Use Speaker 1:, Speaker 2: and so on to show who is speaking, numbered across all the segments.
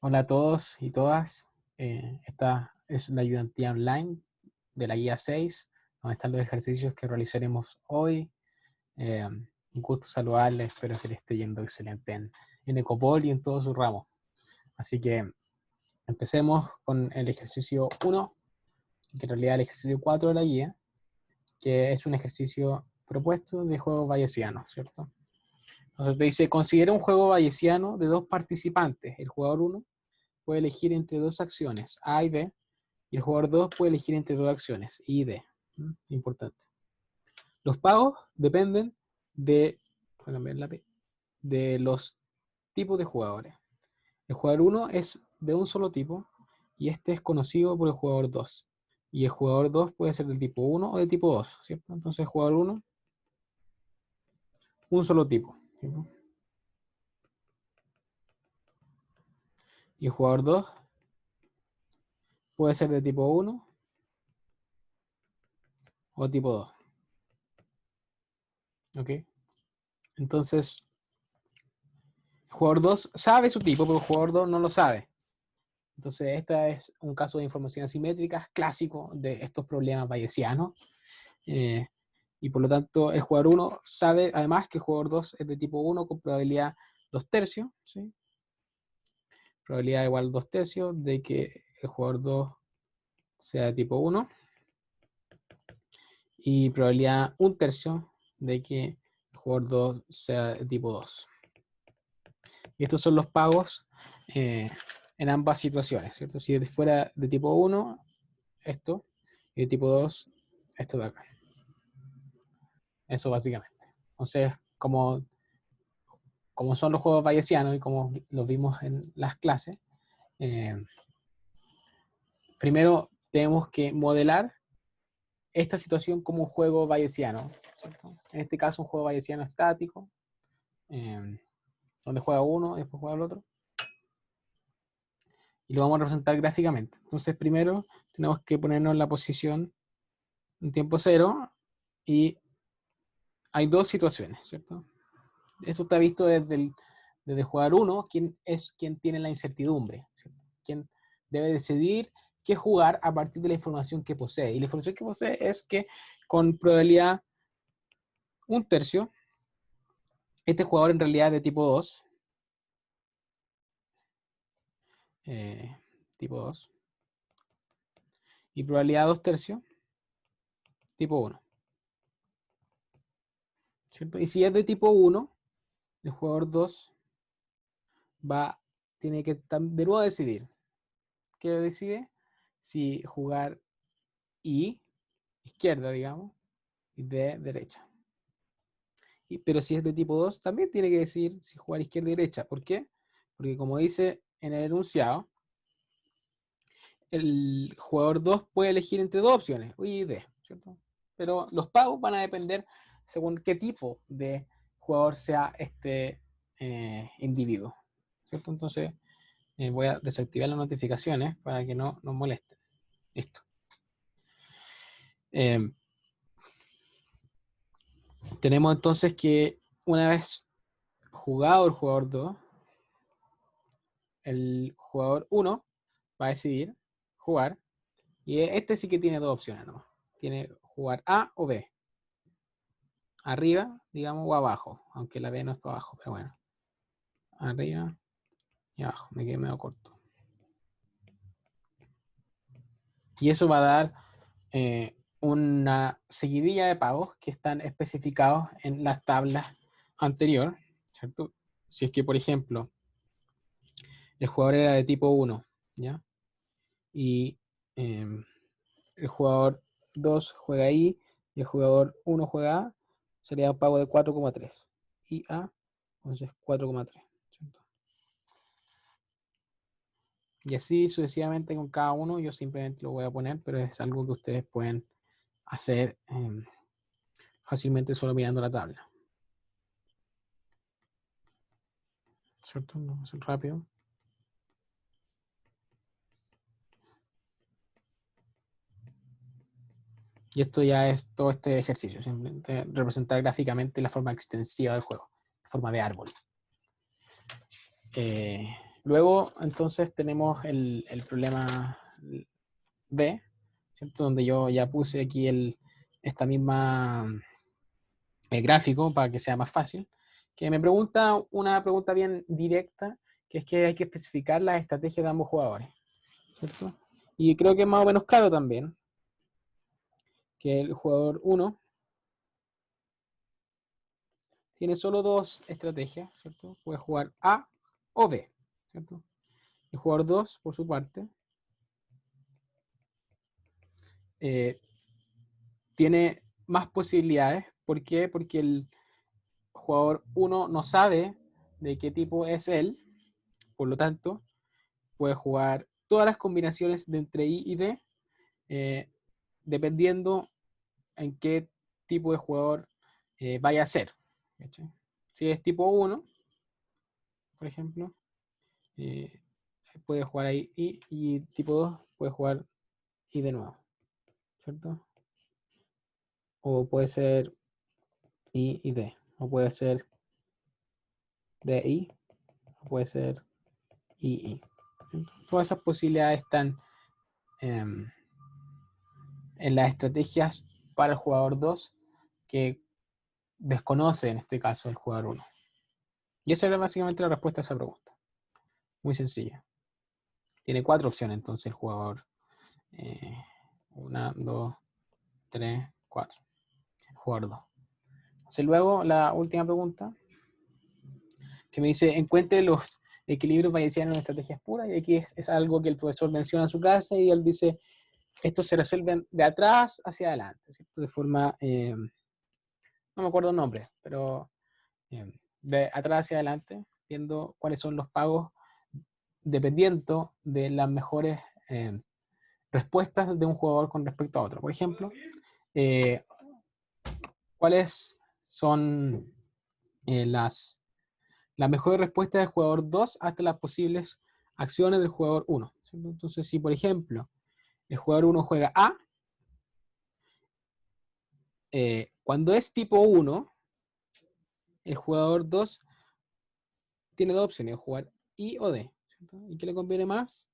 Speaker 1: Hola a todos y todas. Esta es la ayudantía online de la guía 6, donde están los ejercicios que realizaremos hoy. Un gusto saludarles, espero que les esté yendo excelente en Ecopol y en todos sus ramos. Así que empecemos con el ejercicio 1, que en realidad es el ejercicio 4 de la guía, que es un ejercicio propuesto de juego bayesiano, ¿cierto? Entonces te dice, considera un juego bayesiano de dos participantes. El jugador 1 puede elegir entre dos acciones, A y B, y el jugador 2 puede elegir entre dos acciones, I y D. Importante. Los pagos dependen de, voy a cambiar la P, de los tipos de jugadores. El jugador 1 es de un solo tipo, y este es conocido por el jugador 2. Y el jugador 2 puede ser del tipo 1 o de tipo 2, ¿cierto? Entonces el jugador 1, un solo tipo, ¿cierto? Y el jugador 2 puede ser de tipo 1 o tipo 2. ¿Ok? Entonces, el jugador 2 sabe su tipo, pero el jugador 2 no lo sabe. Entonces, este es un caso de información asimétrica clásico de estos problemas bayesianos. Eh, y por lo tanto, el jugador 1 sabe además que el jugador 2 es de tipo 1 con probabilidad 2 tercios, ¿sí? Probabilidad igual 2 tercios de que el jugador 2 sea de tipo 1 y probabilidad 1 tercio de que el jugador 2 sea de tipo 2. Y estos son los pagos en ambas situaciones, ¿cierto? Si fuera de tipo 1, esto, y de tipo 2, esto de acá. Eso básicamente. Entonces, como son los juegos bayesianos y como los vimos en las clases, eh, primero tenemos que modelar esta situación como un juego bayesiano, ¿cierto? En este caso un juego bayesiano estático, donde juega uno y después juega el otro. Y lo vamos a representar gráficamente. Entonces primero tenemos que ponernos en la posición en tiempo cero y hay dos situaciones, ¿cierto? Esto está visto desde jugar uno, quién es quien tiene la incertidumbre, ¿cierto? Quien debe decidir qué jugar a partir de la información que posee. Y la información que posee es que con probabilidad 1 tercio, este jugador en realidad es de tipo 2, eh, tipo 2, y probabilidad 2 tercios, tipo 1, ¿cierto? Y si es de tipo 1, el jugador 2 tiene que de nuevo decidir. ¿Qué decide? Si jugar I, izquierda, digamos, y D, derecha. Pero si es de tipo 2, también tiene que decir si jugar izquierda y derecha. ¿Por qué? Porque como dice en el enunciado, el jugador 2 puede elegir entre dos opciones, I y D, ¿cierto? Pero los pagos van a depender según qué tipo de jugador sea este individuo, ¿cierto? Entonces voy a desactivar las notificaciones para que no nos molesten. Listo. Tenemos entonces que una vez jugado el jugador 2, el jugador 1 va a decidir jugar, y este sí que tiene dos opciones nomás. Tiene jugar A o B. Arriba, digamos, o abajo, aunque la B no es para abajo, pero bueno. Arriba y abajo, me quedé medio corto. Y eso va a dar una seguidilla de pagos que están especificados en las tablas anteriores, ¿cierto? Si es que, por ejemplo, el jugador era de tipo 1, ¿ya? Y el jugador 2 juega I y el jugador 1 juega A, sería un pago de 4,3. Y A, entonces 4,3. Y así sucesivamente con cada uno, yo simplemente lo voy a poner, pero es algo que ustedes pueden hacer fácilmente solo mirando la tabla. ¿Cierto? Vamos a hacer rápido. Y esto ya es todo este ejercicio, simplemente representar gráficamente la forma extensiva del juego, la forma de árbol. Luego, entonces, tenemos el problema B, ¿cierto? Donde yo ya puse aquí esta misma gráfico para que sea más fácil, que me pregunta una pregunta bien directa, que es que hay que especificar las estrategias de ambos jugadores, ¿cierto? Y creo que es más o menos claro también que el jugador 1 tiene solo dos estrategias, ¿cierto? Puede jugar A o B, ¿cierto? El jugador 2, por su parte, eh, tiene más posibilidades. ¿Por qué? Porque el jugador 1 no sabe de qué tipo es él, por lo tanto, puede jugar todas las combinaciones de entre I y D, eh, dependiendo en qué tipo de jugador vaya a ser. ¿Cachai? Si es tipo 1, por ejemplo, eh, puede jugar ahí I, y tipo 2 puede jugar I de nuevo, ¿cierto? O puede ser I y D, o puede ser D I, o puede ser I I. Todas esas posibilidades están eh, en las estrategias para el jugador 2 que desconoce en este caso el jugador 1. Y esa era básicamente la respuesta a esa pregunta. Muy sencilla. Tiene cuatro opciones entonces el jugador. Una, dos, tres, cuatro. El jugador 2. Entonces, luego la última pregunta que me dice, encuentre los equilibrios bayesianos en estrategias puras. Y aquí es algo que el profesor menciona en su clase y él dice, estos se resuelven de atrás hacia adelante, ¿cierto? De forma, no me acuerdo el nombre, pero de atrás hacia adelante, viendo cuáles son los pagos dependiendo de las mejores respuestas de un jugador con respecto a otro. Por ejemplo, eh, cuáles son las mejores respuestas del jugador 2 hasta las posibles acciones del jugador 1. Entonces, si por ejemplo el jugador 1 juega A, cuando es tipo 1, el jugador 2 tiene dos opciones, jugar I o D. ¿Cierto? ¿Y qué le conviene más?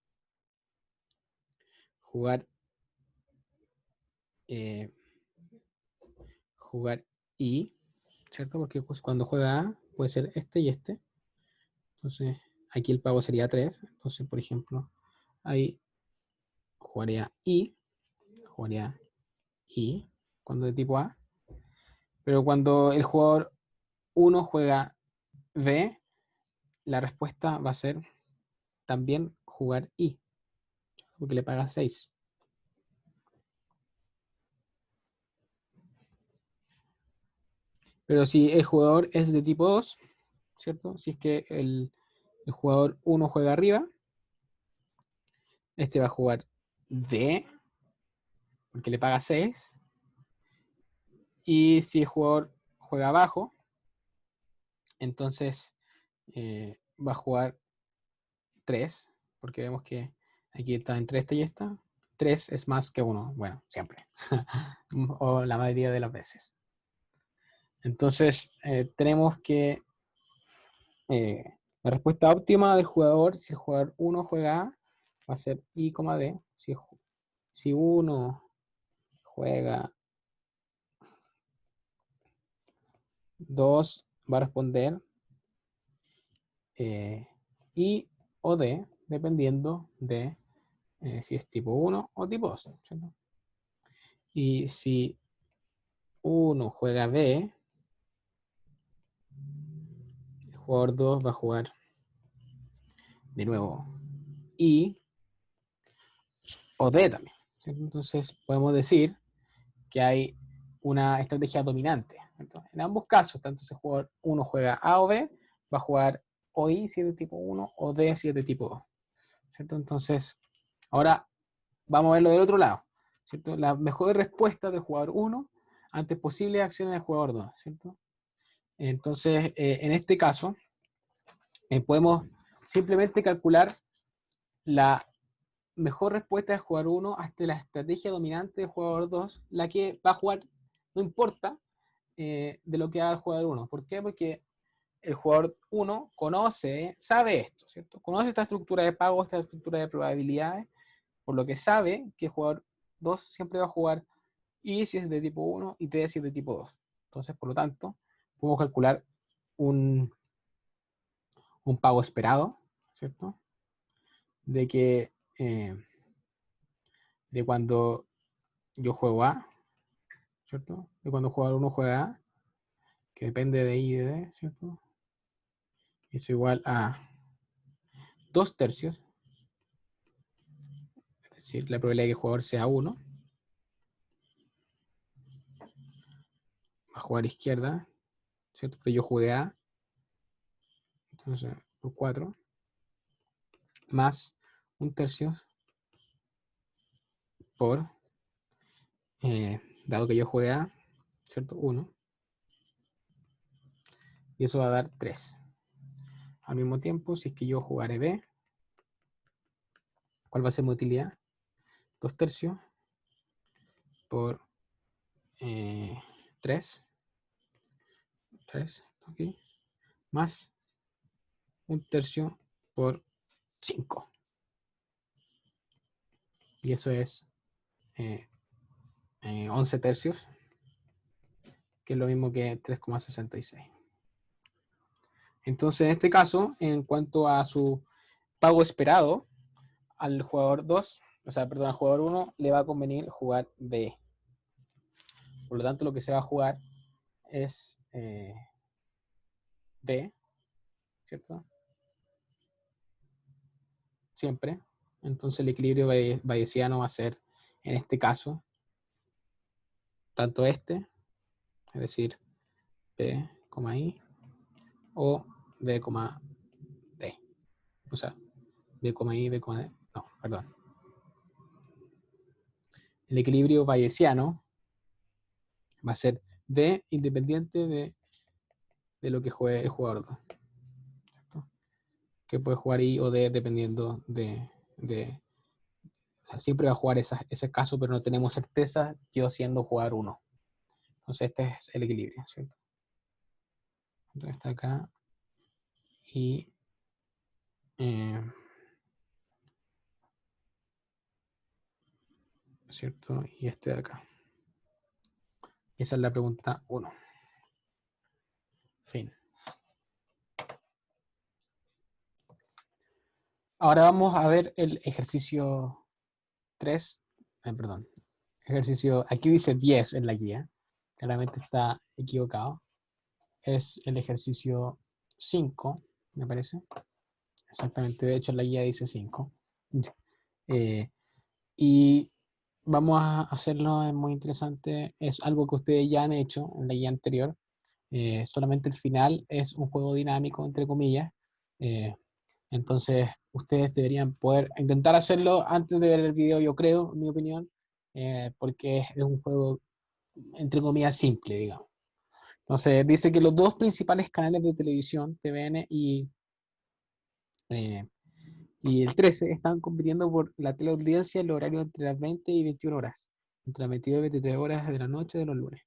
Speaker 1: Jugar, eh, jugar I, ¿cierto? Porque pues, cuando juega A puede ser este y este. Entonces, aquí el pago sería 3. Entonces, por ejemplo, ahí jugaría I, cuando de tipo A. Pero cuando el jugador 1 juega B, la respuesta va a ser también jugar I, porque le paga 6. Pero si el jugador es de tipo 2, ¿cierto? Si es que el jugador 1 juega arriba, este va a jugar D, porque le paga 6. Y si el jugador juega abajo, entonces va a jugar 3, porque vemos que aquí está entre esta y esta. 3 es más que 1, bueno, siempre, o la mayoría de las veces. Entonces, tenemos que la respuesta óptima del jugador, si el jugador 1 juega A, va a ser I, D. Si 1 juega 2, va a responder I o D, dependiendo de si es tipo 1 o tipo 2. ¿Cierto? Y si 1 juega B, el jugador 2 va a jugar de nuevo I o D también. ¿Cierto? Entonces podemos decir que hay una estrategia dominante. Entonces, en ambos casos, tanto si el jugador 1 juega A o B, va a jugar o I si es de tipo 1 o D si es de tipo 2. ¿Cierto? Entonces, ahora vamos a verlo del otro lado. ¿Cierto? La mejor respuesta del jugador 1 ante posibles acciones del jugador 2. ¿Cierto? Entonces, en este caso, podemos simplemente calcular la mejor respuesta del jugador 1 hasta la estrategia dominante del jugador 2, la que va a jugar, no importa de lo que haga el jugador 1. ¿Por qué? Porque el jugador 1 conoce, sabe esto, ¿cierto? Conoce esta estructura de pago, esta estructura de probabilidades, por lo que sabe que el jugador 2 siempre va a jugar I si es de tipo 1 y T si es de tipo 2. Entonces, por lo tanto, podemos calcular un, un pago esperado, ¿cierto? De que de cuando yo juego A, ¿cierto? De cuando el jugador 1 juega A, que depende de I y de D, ¿cierto? Es igual a 2 tercios, es decir, la probabilidad de que el jugador sea 1, va a jugar izquierda, ¿cierto? Pero yo jugué A, entonces por 4, más un tercio por, dado que yo jugué A, ¿cierto? 1, y eso va a dar 3. Al mismo tiempo, si es que yo jugaré B, ¿cuál va a ser mi utilidad? 2 tercios por 3, 3, ok, más un tercio por 5. Y eso es 11 tercios, que es lo mismo que 3,66. Entonces, en este caso, en cuanto a su pago esperado, al jugador 2, o sea, perdón, al jugador 1 le va a convenir jugar B. Por lo tanto, lo que se va a jugar es B, ¿cierto? Siempre. Entonces el equilibrio bayesiano va a ser, en este caso, tanto este, es decir, B, I, o B, D. O sea, B, I, B, D. No, perdón. El equilibrio bayesiano va a ser D independiente de lo que juegue el jugador 2. ¿Cierto? Que puede jugar I o D dependiendo de o sea, siempre va a jugar ese caso, pero no tenemos certeza yo siendo jugar 1. Entonces este es el equilibrio, ¿cierto? Entonces está acá y ¿cierto? Y este de acá. Esa es la pregunta 1. Fin. Ahora vamos a ver el ejercicio 3. Perdón. Ejercicio, aquí dice 10 en la guía. Claramente está equivocado. Es el ejercicio 5, me parece. Exactamente, de hecho en la guía dice 5. Y vamos a hacerlo, es muy interesante. Es algo que ustedes ya han hecho en la guía anterior. Solamente el final es un juego dinámico, entre comillas. Eh, entonces, ustedes deberían poder intentar hacerlo antes de ver el video, yo creo, en mi opinión, porque es un juego, entre comillas, simple, digamos. Entonces, dice que los dos principales canales de televisión, TVN eh, y el 13, están compitiendo por la teleaudiencia en el horario entre las 20 y 21 horas, entre las 22 y 23 horas de la noche de los lunes.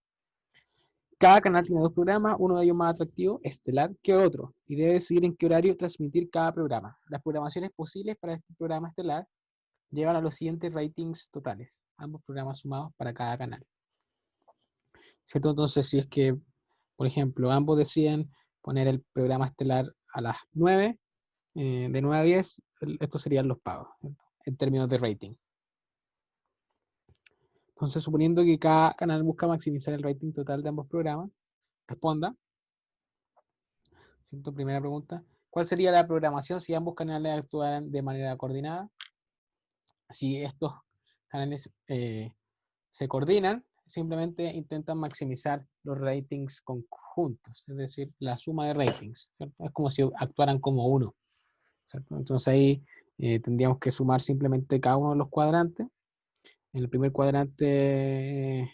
Speaker 1: Cada canal tiene dos programas, uno de ellos más atractivo, estelar, que otro, y debe decidir en qué horario transmitir cada programa. Las programaciones posibles para este programa estelar llevan a los siguientes ratings totales, ambos programas sumados para cada canal. ¿Cierto? Entonces, si es que, por ejemplo, ambos deciden poner el programa estelar a las 9, de 9 a 10, estos serían los pagos, ¿cierto? En términos de rating. Entonces, suponiendo que cada canal busca maximizar el rating total de ambos programas, responda. ¿Cierto? Primera pregunta. ¿Cuál sería la programación si ambos canales actuaran de manera coordinada? Si estos canales se coordinan, simplemente intentan maximizar los ratings conjuntos, es decir, la suma de ratings. ¿Cierto? Es como si actuaran como uno. ¿Cierto? Entonces ahí tendríamos que sumar simplemente cada uno de los cuadrantes. En el primer cuadrante,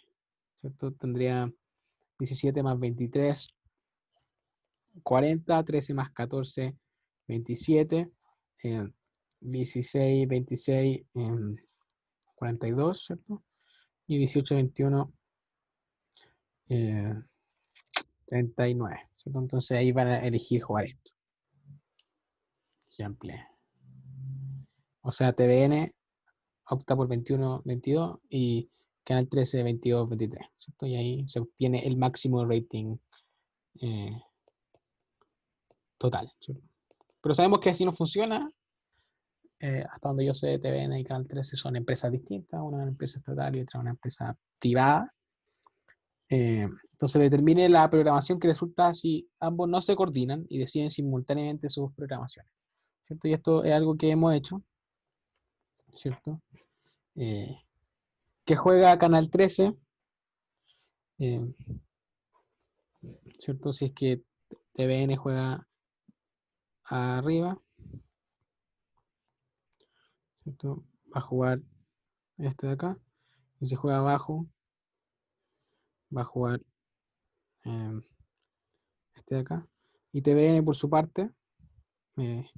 Speaker 1: ¿cierto? Tendría 17 más 23, 40, 13 más 14, 27, 16, 26, 42, ¿cierto? Y 18, 21, 39. ¿cierto? Entonces ahí van a elegir jugar esto. Ejemplo. O sea, TVN opta por 21-22 y Canal 13 22-23, ¿cierto? Y ahí se obtiene el máximo rating total, ¿cierto? Pero sabemos que así no funciona. Hasta donde yo sé, TVN y Canal 13 son empresas distintas, una es una empresa estatal y otra una empresa privada. Entonces determine la programación que resulta si ambos no se coordinan y deciden simultáneamente sus programaciones, ¿cierto? Y esto es algo que hemos hecho, ¿cierto? Eh, que juega Canal 13, eh, ¿cierto? Si es que TVN juega arriba, ¿cierto? Va a jugar este de acá, y si juega abajo, va a jugar eh, este de acá. Y TVN por su parte, eh,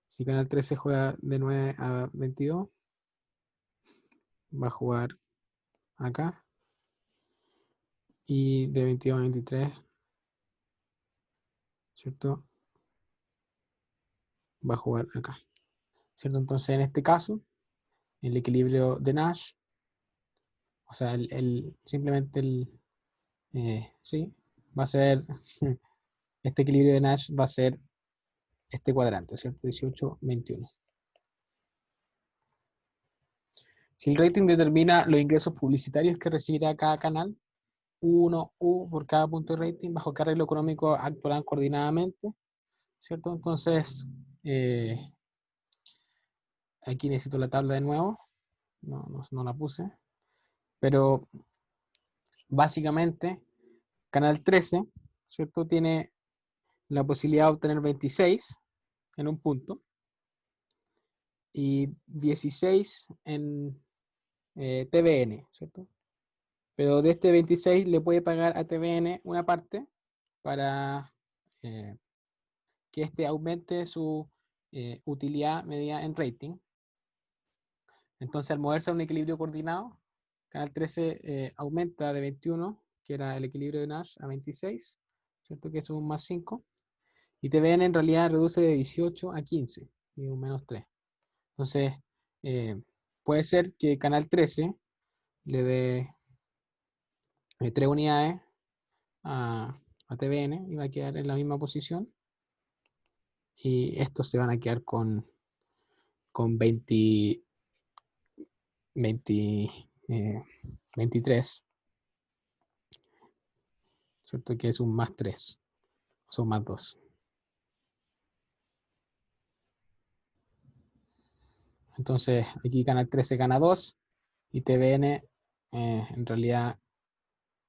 Speaker 1: si Canal 13 juega de 9 a 22, va a jugar acá. Y de 22 a 23, ¿cierto? Va a jugar acá, ¿cierto? Entonces, en este caso, el equilibrio de Nash, o sea, simplemente sí, va a ser, este equilibrio de Nash va a ser este cuadrante, ¿cierto? 18, 21. Si el rating determina los ingresos publicitarios que recibirá cada canal, U1U por cada punto de rating, bajo qué arreglo económico actuarán coordinadamente, ¿cierto? Entonces, aquí necesito la tabla de nuevo, no la puse, pero básicamente Canal 13, ¿cierto? Tiene la posibilidad de obtener 26 en un punto y 16 en TVN, ¿cierto? Pero de este 26 le puede pagar a TVN una parte para eh, que éste aumente su utilidad medida en rating. Entonces, al moverse a un equilibrio coordinado, Canal 13 aumenta de 21, que era el equilibrio de Nash, a 26, ¿cierto? Que es un más 5. Y TVN en realidad reduce de 18 a 15, y un menos 3. Entonces, eh, puede ser que Canal 13 le dé 3 unidades a TVN y va a quedar en la misma posición. Y estos se van a quedar con 20, 20, 23, ¿cierto? Que es un más 3, son más 2. Entonces, aquí Canal 13 gana 2 y TVN en realidad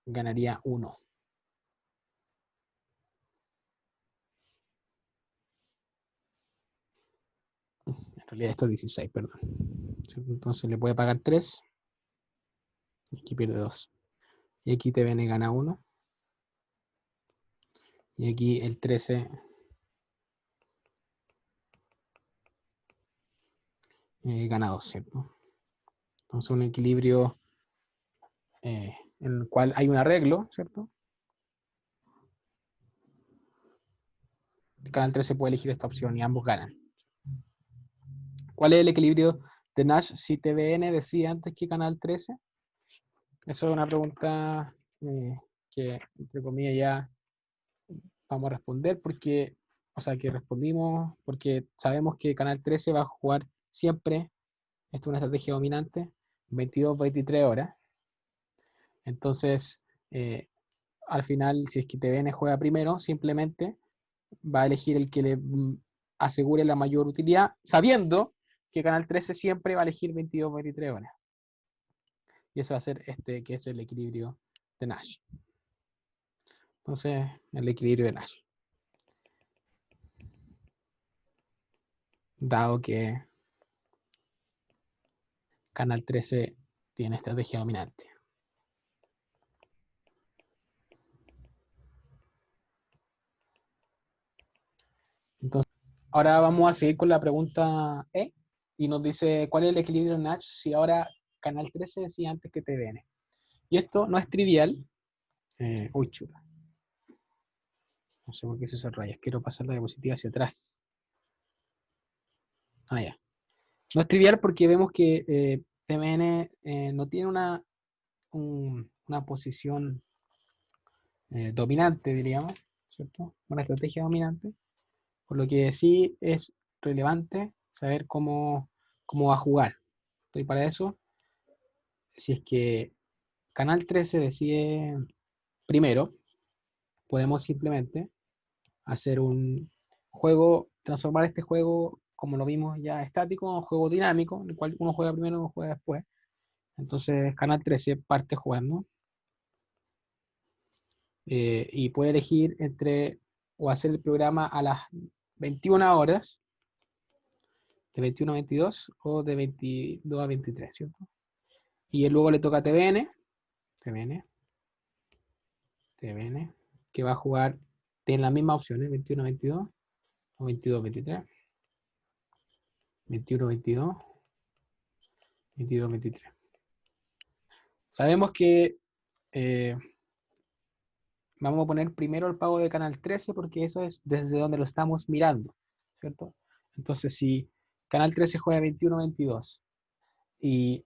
Speaker 1: ganaría 1. En realidad esto es 16, perdón. Entonces le puede pagar 3 y aquí pierde 2. Y aquí TVN gana 1. Y aquí el 13 gana 2, ¿cierto? Entonces un equilibrio en el cual hay un arreglo, ¿cierto? El Canal 13 puede elegir esta opción y ambos ganan. ¿Cuál es el equilibrio de Nash si TVN decía antes que Canal 13? Eso es una pregunta que, entre comillas, ya vamos a responder porque, o sea, que respondimos porque sabemos que Canal 13 va a jugar siempre, esto es una estrategia dominante, 22-23 horas. Entonces, al final, si es que TVN juega primero, simplemente va a elegir el que le asegure la mayor utilidad, sabiendo que Canal 13 siempre va a elegir 22-23 horas. Y eso va a ser este, que es el equilibrio de Nash. Entonces, el equilibrio de Nash. Dado que Canal 13 tiene estrategia dominante. Entonces, ahora vamos a seguir con la pregunta E y nos dice cuál es el equilibrio de Nash si ahora Canal 13 decía antes que TVN. Y esto no es trivial. Uy, chuta. No sé por qué se hizo rayas. Quiero pasar la diapositiva hacia atrás. Ah, ya. No es trivial porque vemos que TMN no tiene una posición dominante, diríamos, ¿cierto? Una estrategia dominante. Por lo que sí es relevante saber cómo va a jugar. Y para eso, si es que Canal 13 decide primero, podemos simplemente hacer un juego, transformar este juego, como lo vimos ya estático, en un juego dinámico, en el cual uno juega primero y uno juega después. Entonces Canal 13 parte jugando y puede elegir entre o hacer el programa a las 21 horas, de 21 a 22 o de 22 a 23, ¿cierto? Y luego le toca a TVN, TVN, TVN, que va a jugar, tiene las mismas opciones, 21 a 22 o 22 a 23, 21 a 22, 22 a 23. Sabemos que eh, vamos a poner primero el pago de Canal 13 porque eso es desde donde lo estamos mirando, ¿cierto? Entonces, si Canal 13 juega 21-22 y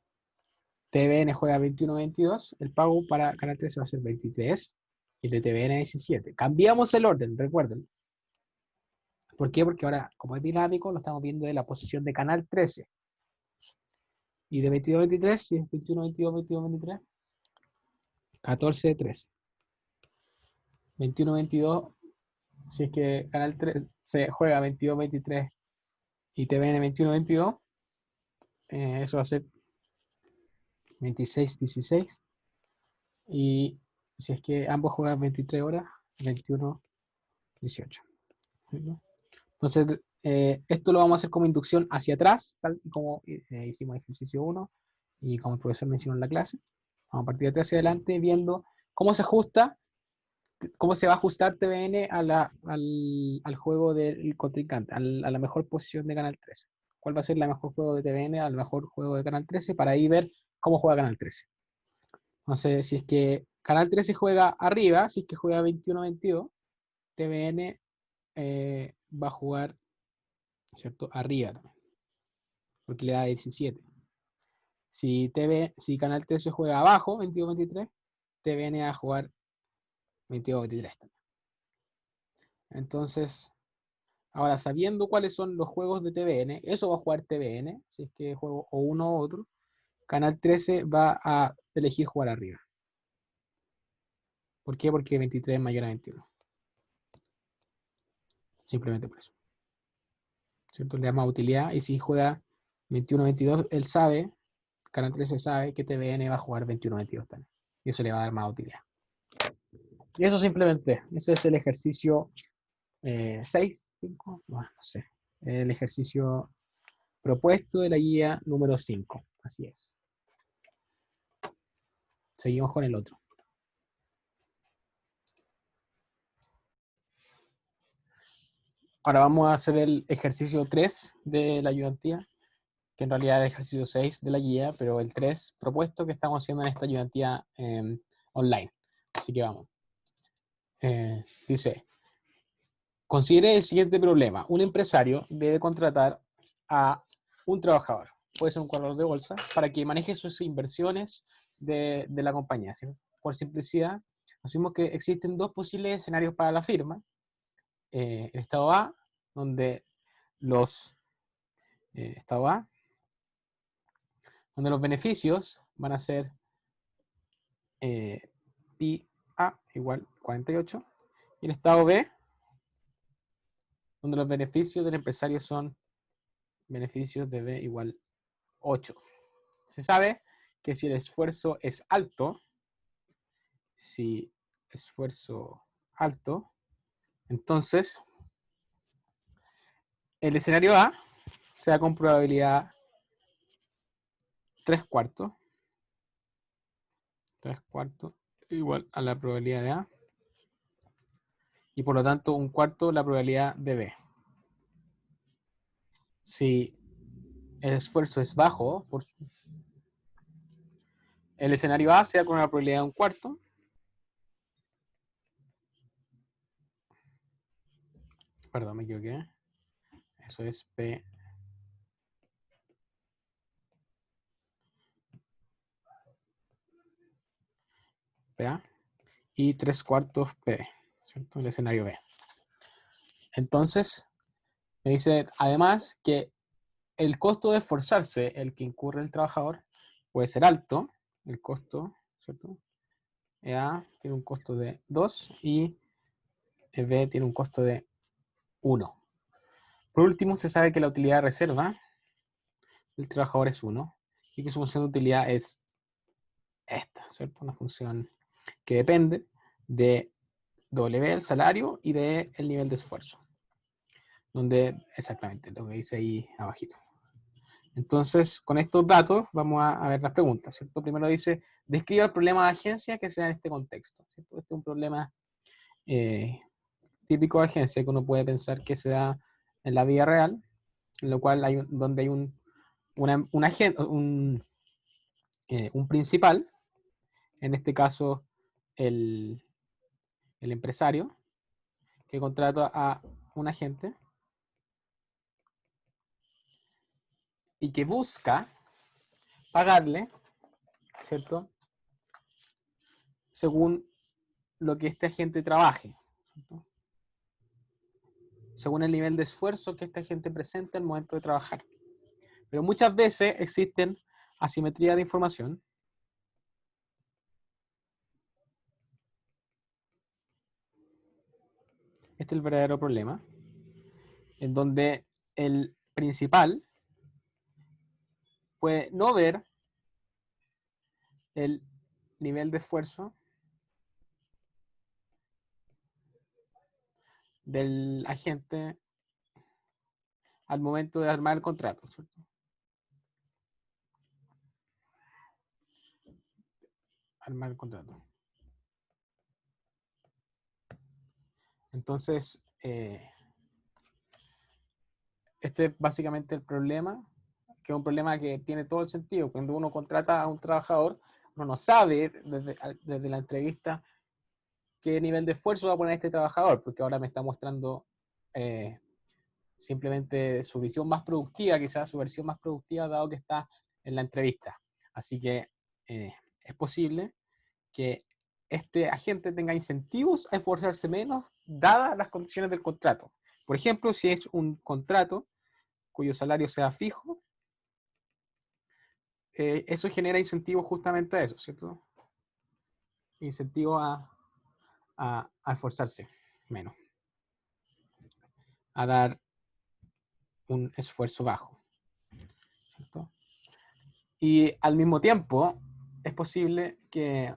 Speaker 1: TVN juega 21-22, el pago para Canal 13 va a ser 23 y el de TVN 17. Cambiamos el orden, recuerden. ¿Por qué? Porque ahora, como es dinámico, lo estamos viendo de la posición de Canal 13. Y de 22-23, si es 21-22, 22-23, 14-13. 21-22, si es que Canal 3 se juega 22-23 y TVN 21-22, eso va a ser 26-16. Y si es que ambos juegan 23 horas, 21-18. Entonces, esto lo vamos a hacer como inducción hacia atrás, tal y como hicimos en ejercicio 1 y como el profesor mencionó en la clase. Vamos a partir de atrás hacia adelante viendo cómo se ajusta, cómo se va a ajustar TVN al juego del contrincante, a la mejor posición de Canal 13. ¿Cuál va a ser la mejor juego de TVN al mejor juego de Canal 13? Para ahí ver cómo juega Canal 13. Entonces, si es que Canal 13 juega arriba, si es que juega 21-22, TVN va a jugar, ¿cierto? Arriba también, porque le da 17. Si Canal 13 juega abajo, 22-23, TVN va a jugar 22-23 también. Entonces, ahora sabiendo cuáles son los juegos de TVN, eso va a jugar TVN, si es que juego o uno u otro. Canal 13 va a elegir jugar arriba. ¿Por qué? Porque 23 es mayor a 21. Simplemente por eso. ¿Cierto? Le da más utilidad. Y si juega 21-22, él sabe, Canal 13 sabe que TVN va a jugar 21-22 también. Y eso le va a dar más utilidad. Y eso simplemente, ese es el ejercicio 6, 5, no sé. El ejercicio propuesto de la guía número 5. Así es. Seguimos con el otro. Ahora vamos a hacer el ejercicio 3 de la ayudantía, que en realidad es el ejercicio 6 de la guía, pero el 3 propuesto que estamos haciendo en esta ayudantía online. Así que vamos. Dice, considere el siguiente problema. Un empresario debe contratar a un trabajador, puede ser un corredor de bolsa, para que maneje sus inversiones de la compañía. ¿Sí? Por simplicidad, asumimos que existen dos posibles escenarios para la firma. El estado A, donde los estado A, donde los beneficios van a ser pi A igual 48, y el estado B, donde los beneficios del empresario son beneficios de B igual 8. Se sabe que si el esfuerzo es alto, si esfuerzo alto, entonces el escenario A sea con probabilidad 3 cuartos, 3 cuartos igual a la probabilidad de A, y por lo tanto un cuarto la probabilidad de B. Si el esfuerzo es bajo, el escenario A sea con una probabilidad de un cuarto, Perdón, me equivoqué. Eso es P. PA. Y 3/4 P, ¿cierto? El escenario B. Entonces, me dice además que el costo de esforzarse, el que incurre el trabajador, puede ser alto. El costo, ¿cierto? A tiene un costo de 2 y B tiene un costo de 1. Por último, se sabe que la utilidad de reserva del trabajador es 1 y que su función de utilidad es esta, ¿cierto? Una función que depende de W, el salario, y de el nivel de esfuerzo. Donde, exactamente, lo que dice ahí abajito. Entonces, con estos datos vamos a ver las preguntas, ¿cierto? Primero dice, describa el problema de agencia que sea en este contexto, ¿cierto? Este es un problema típico de agencia que uno puede pensar que se da en la vida real, en lo cual donde hay un principal, en este caso el, el empresario, que contrata a un agente y que busca pagarle, ¿cierto? Según lo que este agente trabaje, ¿cierto? Según el nivel de esfuerzo que esta gente presenta al momento de trabajar. Pero muchas veces existen asimetrías de información. Este es el verdadero problema, en donde el principal puede no ver el nivel de esfuerzo del agente al momento de armar el contrato, ¿cierto? Armar el contrato. Entonces, este es básicamente el problema, que es un problema que tiene todo el sentido. Cuando uno contrata a un trabajador, uno no sabe desde la entrevista qué nivel de esfuerzo va a poner este trabajador, porque ahora me está mostrando simplemente su visión más productiva, quizás su versión más productiva, dado que está en la entrevista. Así que es posible que este agente tenga incentivos a esforzarse menos, dadas las condiciones del contrato. Por ejemplo, si es un contrato cuyo salario sea fijo, eso genera incentivos justamente a eso, ¿cierto? Incentivo a esforzarse menos, a dar un esfuerzo bajo, ¿cierto? Y al mismo tiempo, es posible que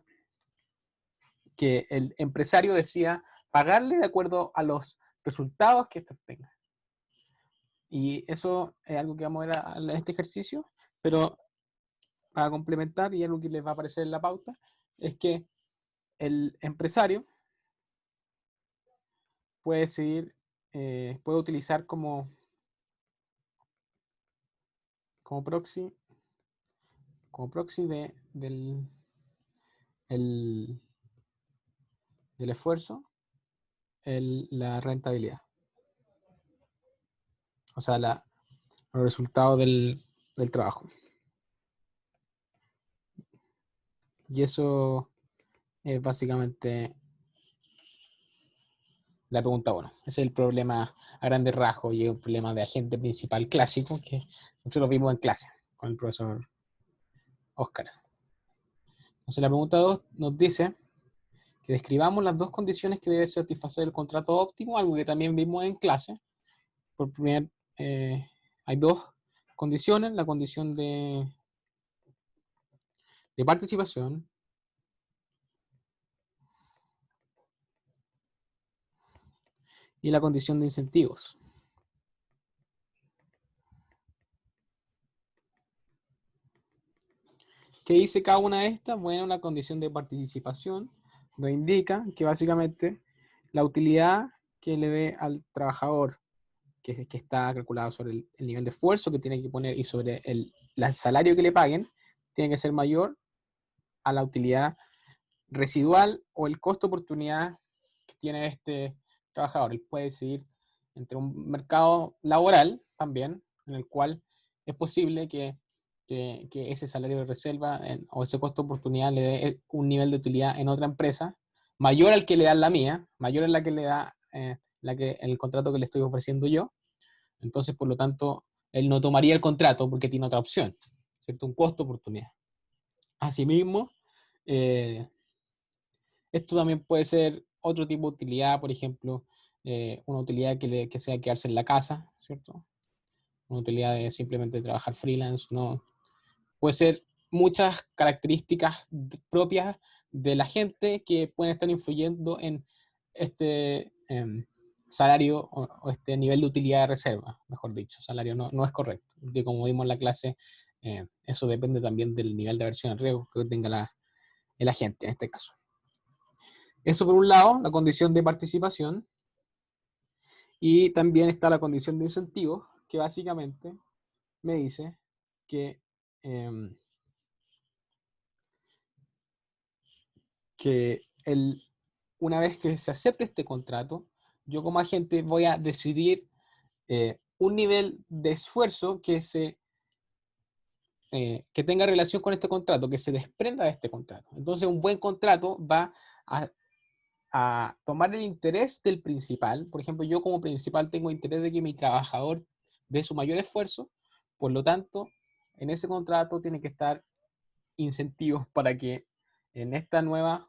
Speaker 1: el empresario decida pagarle de acuerdo a los resultados que éste tenga. Y eso es algo que vamos a ver en este ejercicio, pero para complementar, y algo que les va a aparecer en la pauta, es que el empresario puede decidir, puede utilizar como proxy, del, del esfuerzo, la rentabilidad. O sea, los resultados del trabajo. Y eso es básicamente la pregunta 1. Ese es el problema a grandes rasgos y es un problema de agente principal clásico que nosotros vimos en clase con el profesor Oscar. Entonces la pregunta 2 nos dice que describamos las dos condiciones que debe satisfacer el contrato óptimo, algo que también vimos en clase. Por primer, hay dos condiciones, la condición de participación y la condición de incentivos. ¿Qué dice cada una de estas? Bueno, la condición de participación nos indica que básicamente la utilidad que le dé al trabajador, que está calculado sobre el nivel de esfuerzo que tiene que poner y sobre el salario que le paguen, tiene que ser mayor a la utilidad residual o el costo de oportunidad que tiene este trabajador. Él puede decidir entre un mercado laboral también, en el cual es posible que ese salario de reserva o ese costo de oportunidad le dé un nivel de utilidad en otra empresa mayor al que le da la mía, mayor a la que le da el contrato que le estoy ofreciendo yo. Entonces, por lo tanto, él no tomaría el contrato porque tiene otra opción, ¿cierto? Un costo de oportunidad. Asimismo, eh, esto también puede ser otro tipo de utilidad, por ejemplo, una utilidad que sea quedarse en la casa, ¿cierto? Una utilidad de simplemente trabajar freelance, ¿no? Puede ser muchas características propias de la gente que pueden estar influyendo en este salario o este nivel de utilidad de reserva, mejor dicho. Salario no es correcto, porque como vimos en la clase, eso depende también del nivel de aversión al riesgo que tenga el agente en este caso. Eso por un lado, la condición de participación, y también está la condición de incentivo, que básicamente me dice que, una vez que se acepte este contrato, yo como agente voy a decidir un nivel de esfuerzo que tenga relación con este contrato, que se desprenda de este contrato. Entonces, un buen contrato va a, a tomar el interés del principal. Por ejemplo, yo como principal tengo interés de que mi trabajador dé su mayor esfuerzo, por lo tanto, en ese contrato tiene que estar incentivos para que en esta nueva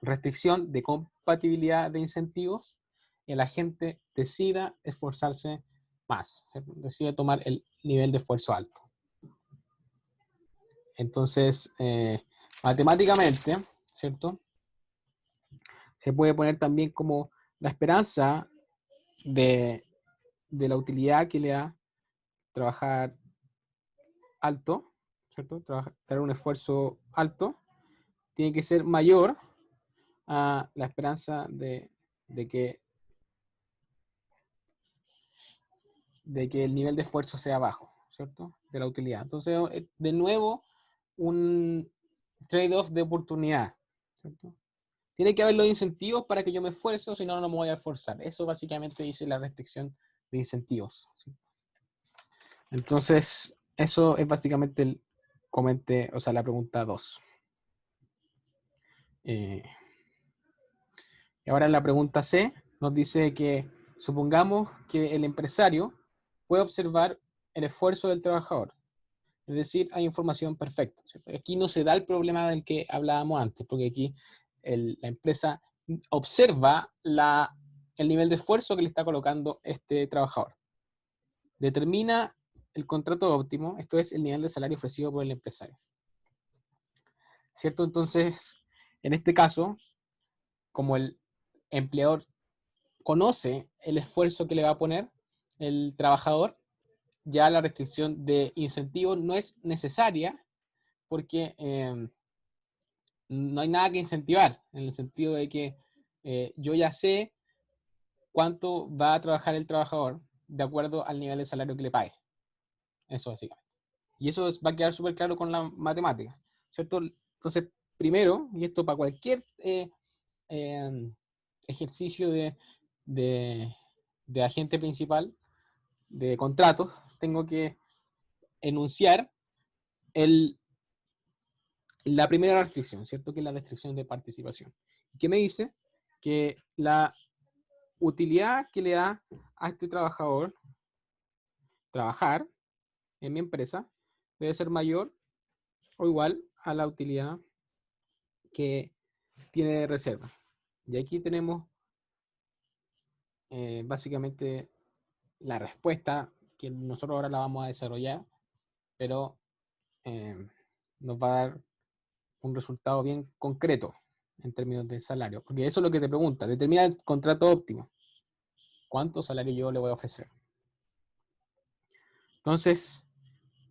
Speaker 1: restricción de compatibilidad de incentivos, el agente decida esforzarse más, ¿cierto? Decide tomar el nivel de esfuerzo alto. Entonces, matemáticamente, ¿cierto? Se puede poner también como la esperanza de, de la utilidad que le da trabajar alto, ¿cierto? Tener un esfuerzo alto, tiene que ser mayor a la esperanza de que el nivel de esfuerzo sea bajo, ¿cierto? De la utilidad. Entonces, de nuevo, un trade-off de oportunidad, ¿cierto? Tiene que haber los incentivos para que yo me esfuerce, si no, no me voy a esforzar. Eso básicamente dice la restricción de incentivos, ¿sí? Entonces, eso es básicamente la pregunta 2. Y ahora la pregunta C nos dice que supongamos que el empresario puede observar el esfuerzo del trabajador. Es decir, hay información perfecta, ¿cierto? Aquí no se da el problema del que hablábamos antes, porque aquí la empresa observa el nivel de esfuerzo que le está colocando este trabajador. Determina el contrato óptimo, esto es el nivel de salario ofrecido por el empresario. ¿Cierto? Entonces, en este caso, como el empleador conoce el esfuerzo que le va a poner el trabajador, ya la restricción de incentivos no es necesaria porque no hay nada que incentivar, en el sentido de que yo ya sé cuánto va a trabajar el trabajador de acuerdo al nivel de salario que le pague. Eso básicamente. Y eso va a quedar súper claro con la matemática, ¿cierto? Entonces, primero, y esto para cualquier eh, ejercicio de, de agente principal de contratos, tengo que enunciar la primera restricción, ¿cierto? Que es la restricción de participación. ¿Qué me dice? Que la utilidad que le da a este trabajador trabajar en mi empresa debe ser mayor o igual a la utilidad que tiene de reserva. Y aquí tenemos básicamente la respuesta que nosotros ahora la vamos a desarrollar, pero eh, nos va a dar un resultado bien concreto en términos de salario, porque eso es lo que te pregunta, determina el contrato óptimo, cuánto salario yo le voy a ofrecer. Entonces,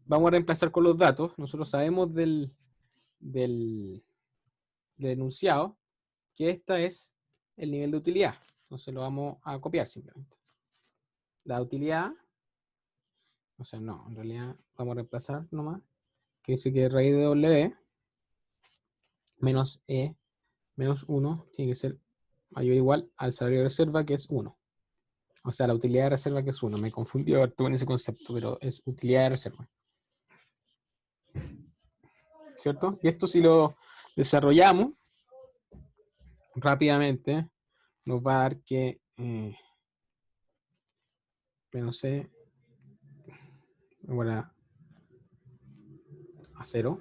Speaker 1: vamos a reemplazar con los datos. Nosotros sabemos del enunciado que esta es el nivel de utilidad. Entonces lo vamos a copiar simplemente. La utilidad, o sea, no, en realidad vamos a reemplazar nomás, que dice que raíz de W menos E menos 1 tiene que ser mayor o igual al salario de reserva, que es 1. O sea, la utilidad de reserva que es 1. Me confundió harto en ese concepto, pero es utilidad de reserva. ¿Cierto? Y esto si lo desarrollamos rápidamente, nos va a dar que, no sé, igual a 0.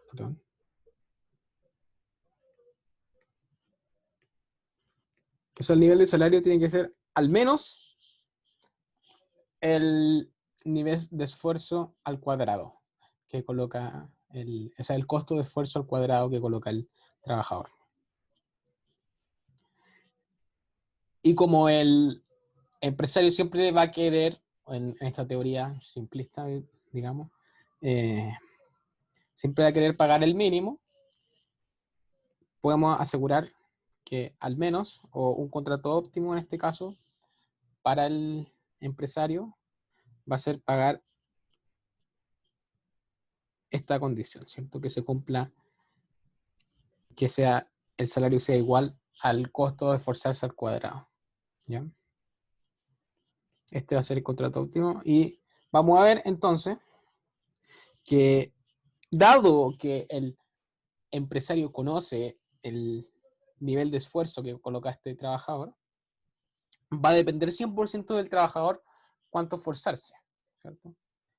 Speaker 1: Perdón. Eso, el nivel de salario tiene que ser al menos el nivel de esfuerzo al cuadrado que coloca o sea, el costo de esfuerzo al cuadrado que coloca el trabajador. Y como el empresario siempre va a querer, en esta teoría simplista, digamos, siempre va a querer pagar el mínimo, podemos asegurar que al menos, o un contrato óptimo en este caso, para el empresario va a ser pagar esta condición, ¿cierto? Que se cumpla, que sea el salario sea igual al costo de esforzarse al cuadrado, ¿ya? Este va a ser el contrato óptimo y vamos a ver entonces que dado que el empresario conoce el nivel de esfuerzo que coloca este trabajador, va a depender 100% del trabajador cuánto esforzarse, ¿cierto?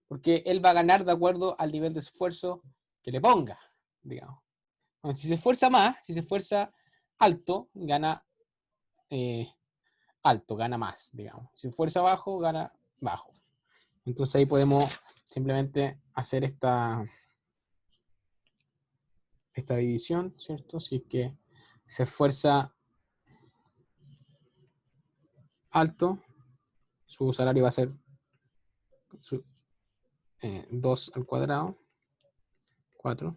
Speaker 1: Porque él va a ganar de acuerdo al nivel de esfuerzo que le ponga, digamos. Bueno, si se esfuerza más, si se esfuerza alto, gana alto, gana más, digamos. Si se esfuerza bajo, gana bajo. Entonces ahí podemos simplemente hacer esta división, ¿cierto? Si es que se esfuerza alto, su salario va a ser 2 al cuadrado, 4,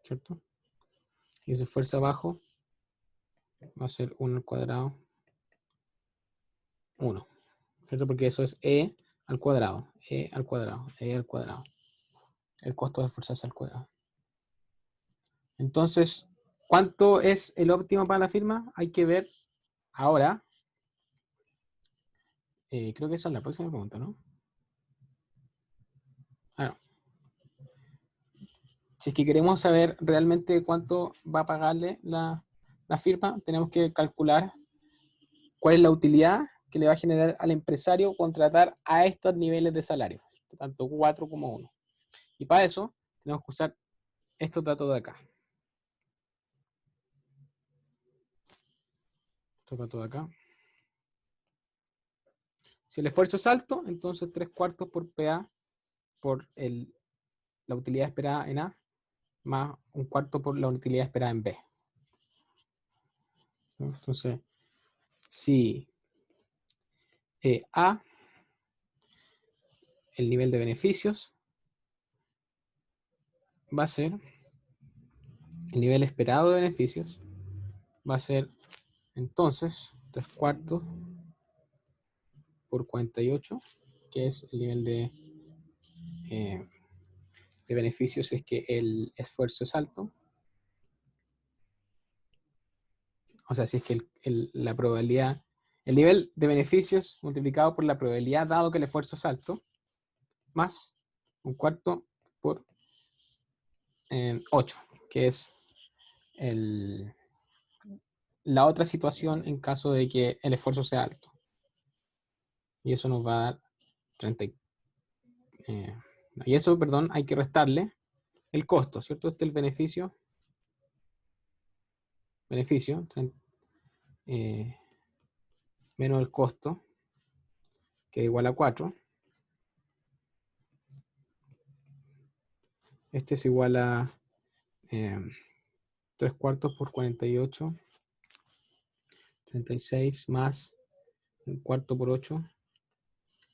Speaker 1: ¿cierto? Y si se esfuerza bajo, va a ser 1 al cuadrado, 1, ¿cierto? Porque eso es E al cuadrado, E al cuadrado, E al cuadrado. El costo de esforzarse al cuadrado. Entonces, ¿cuánto es el óptimo para la firma? Hay que ver ahora. Creo que esa es la próxima pregunta, ¿no? Bueno, si es que queremos saber realmente cuánto va a pagarle la firma, tenemos que calcular cuál es la utilidad que le va a generar al empresario contratar a estos niveles de salario, tanto 4 como 1. Y para eso tenemos que usar estos datos de acá. Estos datos de acá. Si el esfuerzo es alto, entonces 3/4 por PA por la utilidad esperada en A, más 1/4 por la utilidad esperada en B. Entonces, si A, el nivel de beneficios, va a ser, el nivel esperado de beneficios, va a ser entonces 3/4 por 48, que es el nivel de beneficios es que el esfuerzo es alto. O sea, si es que la probabilidad, el nivel de beneficios multiplicado por la probabilidad dado que el esfuerzo es alto, más 1/4 por 8, que es la otra situación en caso de que el esfuerzo sea alto. Y eso nos va a dar 30. Y eso, perdón, hay que restarle el costo, ¿cierto? Este es el beneficio, eh, menos el costo, que es igual a 4. Este es igual a 3/4 por 48, 36 más 1/4 por 8,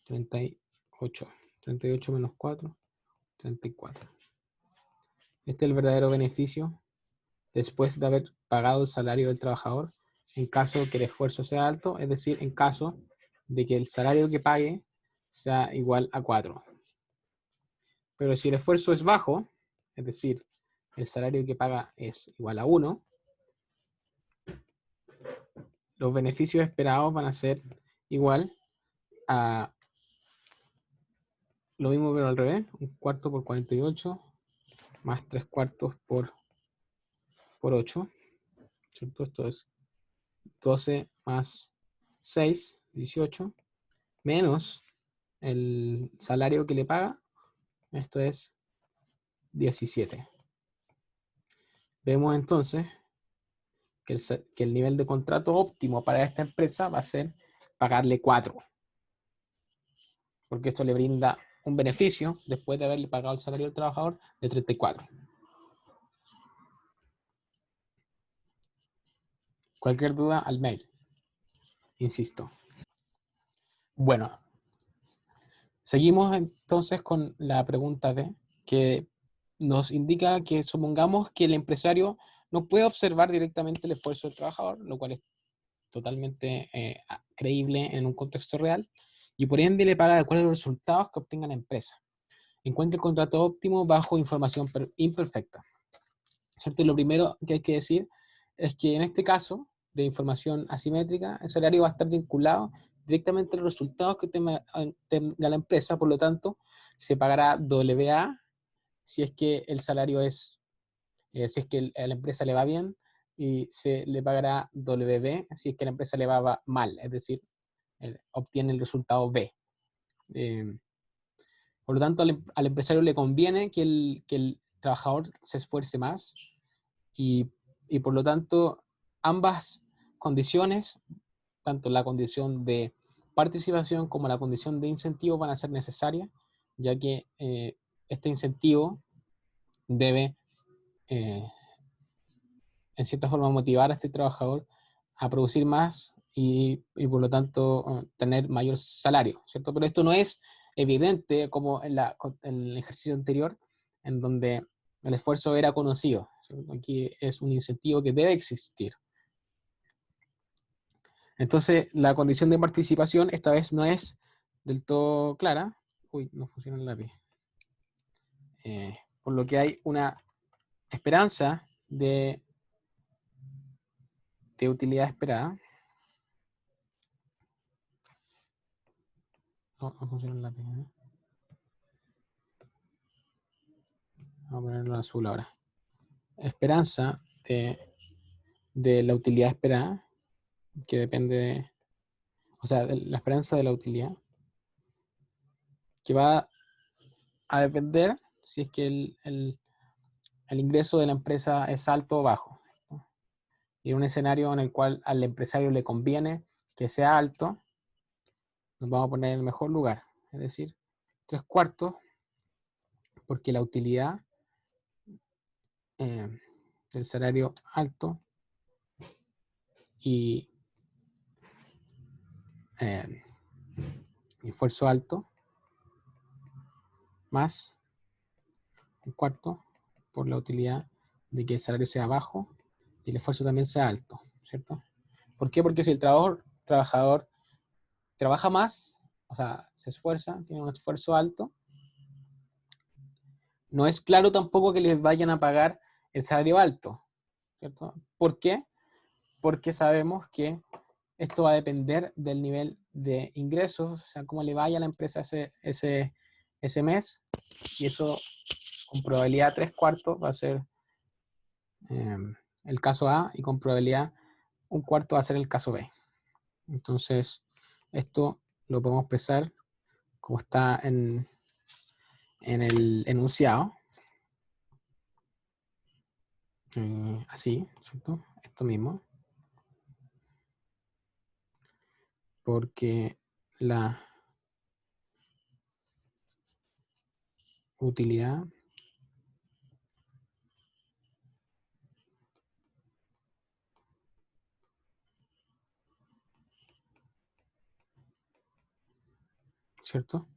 Speaker 1: 38. 38 menos 4, 34. Este es el verdadero beneficio después de haber pagado el salario del trabajador en caso de que el esfuerzo sea alto, es decir, en caso de que el salario que pague sea igual a 4. Pero si el esfuerzo es bajo, es decir, el salario que paga es igual a 1, los beneficios esperados van a ser igual a lo mismo pero al revés, 1/4 por 48 más 3/4 por 8, ¿cierto? Esto es 12 más 6, 18, menos el salario que le paga, esto es 17. Vemos entonces que el nivel de contrato óptimo para esta empresa va a ser pagarle 4, porque esto le brinda un beneficio después de haberle pagado el salario al trabajador de 34. Cualquier duda al mail, insisto. Bueno, seguimos entonces con la pregunta D, que nos indica que supongamos que el empresario no puede observar directamente el esfuerzo del trabajador, lo cual es totalmente creíble en un contexto real, y por ende le paga de acuerdo a los resultados que obtenga la empresa. Encuentra el contrato óptimo bajo información imperfecta. ¿Cierto? Y lo primero que hay que decir es que en este caso de información asimétrica, el salario va a estar vinculado directamente a los resultados que tenga la empresa, por lo tanto, se pagará WA si es que el salario es, si es que a la empresa le va bien, y se le pagará WB si es que a la empresa le va mal, es decir, obtiene el resultado B. Por lo tanto, al empresario le conviene que el trabajador se esfuerce más y por lo tanto ambas condiciones, tanto la condición de participación como la condición de incentivo van a ser necesarias, ya que este incentivo debe en cierta forma motivar a este trabajador a producir más y por lo tanto tener mayor salario, ¿cierto? Pero esto no es evidente como en el ejercicio anterior, en donde el esfuerzo era conocido, ¿cierto? Aquí es un incentivo que debe existir. Entonces, la condición de participación esta vez no es del todo clara. Uy, no funciona el lápiz. Por lo que hay una esperanza de utilidad esperada. No, no funciona el lápiz. Vamos a ponerlo en azul ahora. Esperanza de la utilidad esperada, que depende de, o sea, de la esperanza de la utilidad, que va a depender si es que el ingreso de la empresa es alto o bajo. Y en un escenario en el cual al empresario le conviene que sea alto, nos vamos a poner en el mejor lugar, es decir, 3/4, porque la utilidad del salario alto y esfuerzo alto, más 1/4 por la utilidad de que el salario sea bajo y el esfuerzo también sea alto, ¿cierto? ¿Por qué? Porque si el trabajador trabaja más, o sea, se esfuerza, tiene un esfuerzo alto, no es claro tampoco que les vayan a pagar el salario alto, ¿cierto? ¿Por qué? Porque sabemos que esto va a depender del nivel de ingresos, o sea, cómo le vaya a la empresa ese mes, y eso con probabilidad 3/4 va a ser el caso A y con probabilidad 1/4 va a ser el caso B. Entonces, esto lo podemos expresar como está en el enunciado. Así, ¿cierto? Esto mismo. Porque la utilidad ¿cierto?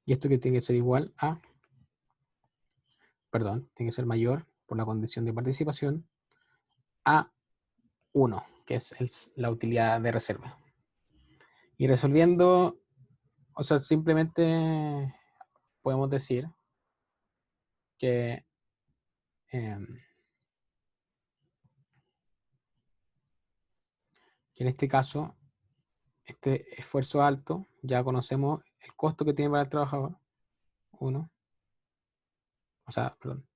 Speaker 1: Y esto que tiene que ser igual a, perdón, tiene que ser mayor por la condición de participación a 1. que es la utilidad de reserva. Y resolviendo, o sea, simplemente podemos decir que en este caso, este esfuerzo alto, ya conocemos el costo que tiene para el trabajador, 1, o sea, perdón,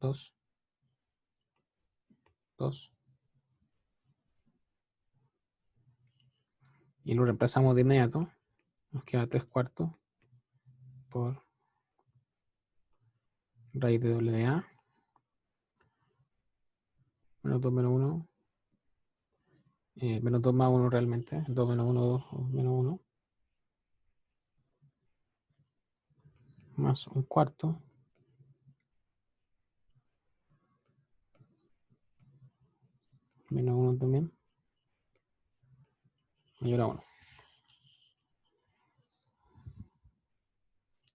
Speaker 1: 2, 2, y lo reemplazamos de inmediato, nos queda 3/4 por raíz de WA, menos 2 menos 1, menos 2 más 1 realmente, 2 menos 1, 2 menos 1, más 1/4, menos 1 también, mayor a 1.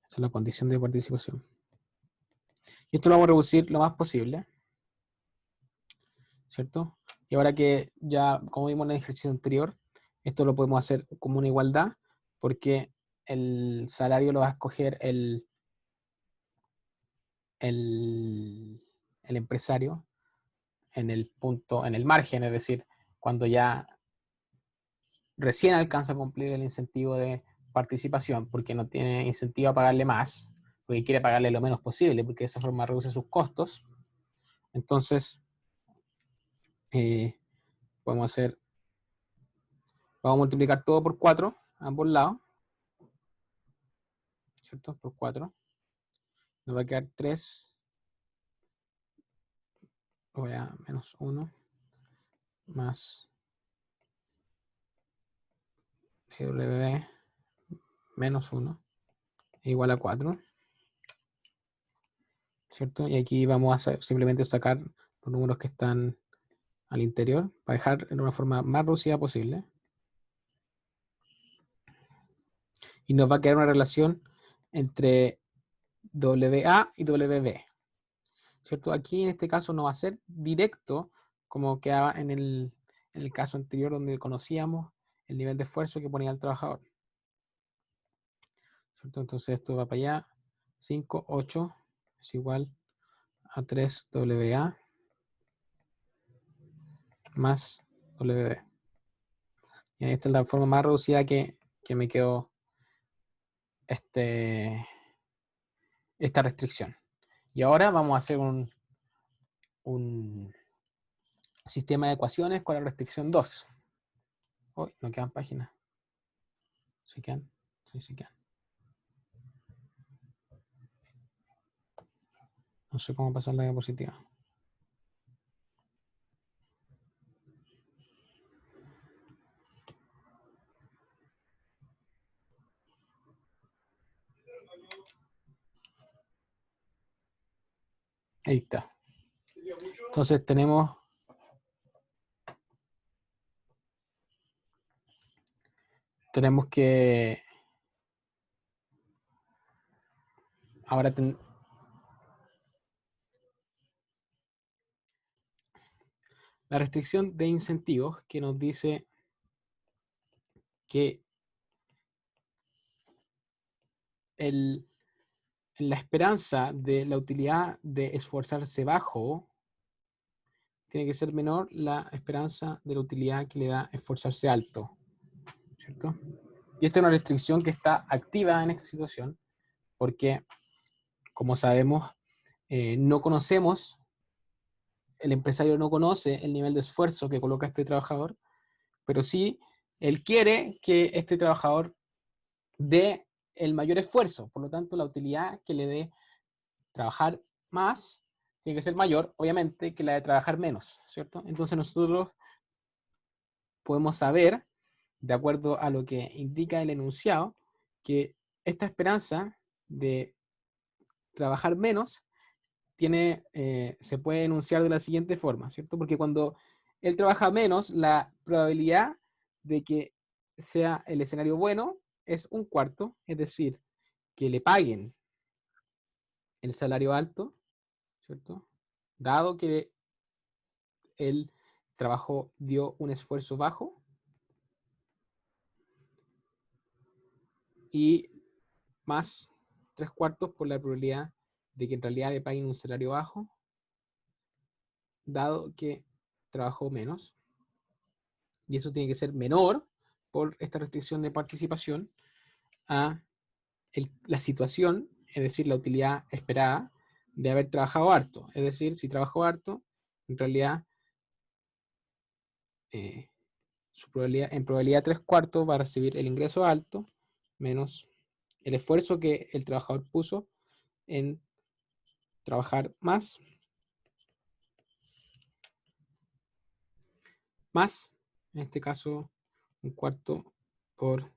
Speaker 1: Esa es la condición de participación. Y esto lo vamos a reducir lo más posible, ¿cierto? Y ahora que ya, como vimos en el ejercicio anterior, esto lo podemos hacer como una igualdad, porque el salario lo va a escoger el empresario en el punto, en el margen, es decir, cuando ya recién alcanza a cumplir el incentivo de participación, porque no tiene incentivo a pagarle más, porque quiere pagarle lo menos posible, porque de esa forma reduce sus costos. Entonces, podemos hacer, vamos a multiplicar todo por 4, a ambos lados, ¿cierto? Por 4. Nos va a quedar 3, voy a menos 1, más W menos 1, igual a 4, ¿cierto? Y aquí vamos a simplemente sacar los números que están al interior, para dejar en una forma más reducida posible. Y nos va a quedar una relación entre WA y WB, ¿cierto? Aquí en este caso no va a ser directo como quedaba en el caso anterior donde conocíamos el nivel de esfuerzo que ponía el trabajador, ¿cierto? Entonces esto va para allá, 5, 8 es igual a 3 WA más WB. Y esta es la forma más reducida que me quedó esta restricción. Y ahora vamos a hacer un sistema de ecuaciones con la restricción 2. Uy, no quedan páginas. ¿Sí quedan? Sí, sí quedan. No sé cómo pasar la diapositiva. Ahí está. Entonces tenemos que ahora la restricción de incentivos que nos dice que la esperanza de la utilidad de esforzarse bajo tiene que ser menor la esperanza de la utilidad que le da esforzarse alto, ¿cierto? Y esta es una restricción que está activa en esta situación porque, como sabemos, no conocemos, el empresario no conoce el nivel de esfuerzo que coloca este trabajador, pero sí, él quiere que este trabajador dé el mayor esfuerzo, por lo tanto, la utilidad que le dé trabajar más tiene que ser mayor, obviamente, que la de trabajar menos, ¿cierto? Entonces nosotros podemos saber, de acuerdo a lo que indica el enunciado, que esta esperanza de trabajar menos se puede enunciar de la siguiente forma, ¿cierto? Porque cuando él trabaja menos, la probabilidad de que sea el escenario bueno es 1/4, es decir, que le paguen el salario alto, ¿cierto? Dado que él trabajo dio un esfuerzo bajo y más 3/4 por la probabilidad de que en realidad le paguen un salario bajo, dado que trabajó menos. Y eso tiene que ser menor por esta restricción de participación a la situación, es decir, la utilidad esperada de haber trabajado harto. Es decir, si trabajó harto, en realidad en probabilidad 3/4 va a recibir el ingreso alto menos el esfuerzo que el trabajador puso en trabajar más en este caso, 1/4 por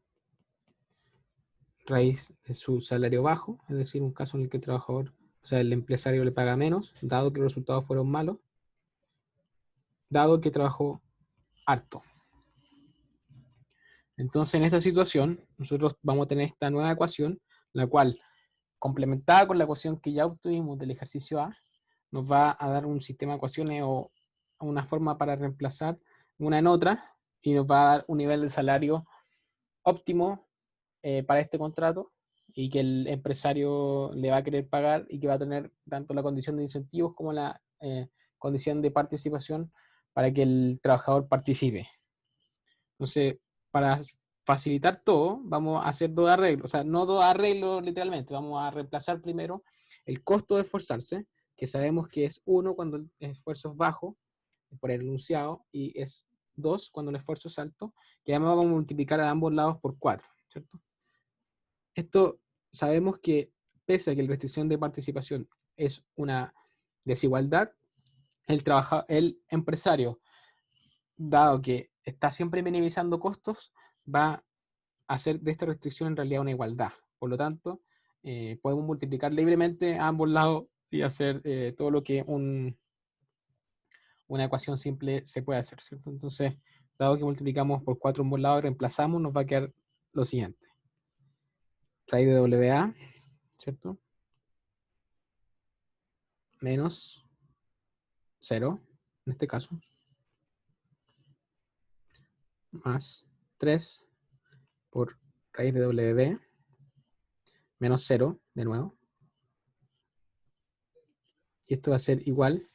Speaker 1: raíz de su salario bajo, es decir, un caso en el que el trabajador, o sea, el empresario le paga menos, dado que los resultados fueron malos, dado que trabajó harto. Entonces, en esta situación, nosotros vamos a tener esta nueva ecuación, la cual, complementada con la ecuación que ya obtuvimos del ejercicio A, nos va a dar un sistema de ecuaciones o una forma para reemplazar una en otra, y nos va a dar un nivel de salario óptimo para este contrato y que el empresario le va a querer pagar y que va a tener tanto la condición de incentivos como la condición de participación para que el trabajador participe. Entonces, para facilitar todo, vamos a hacer dos arreglos, o sea, no dos arreglos literalmente, vamos a reemplazar primero el costo de esforzarse, que sabemos que es 1 cuando el esfuerzo es bajo, por el enunciado, y es 2 cuando el esfuerzo es alto, que además vamos a multiplicar a ambos lados por 4, ¿cierto? Esto sabemos que, pese a que la restricción de participación es una desigualdad, el empresario, dado que está siempre minimizando costos, va a hacer de esta restricción en realidad una igualdad. Por lo tanto, podemos multiplicar libremente a ambos lados y hacer todo lo que una ecuación simple se puede hacer, ¿cierto? Entonces, dado que multiplicamos por 4 en ambos lados y reemplazamos, nos va a quedar lo siguiente. Raíz de WA, ¿cierto? Menos 0, en este caso, más 3 por raíz de W, menos 0, de nuevo. Y esto va a ser igual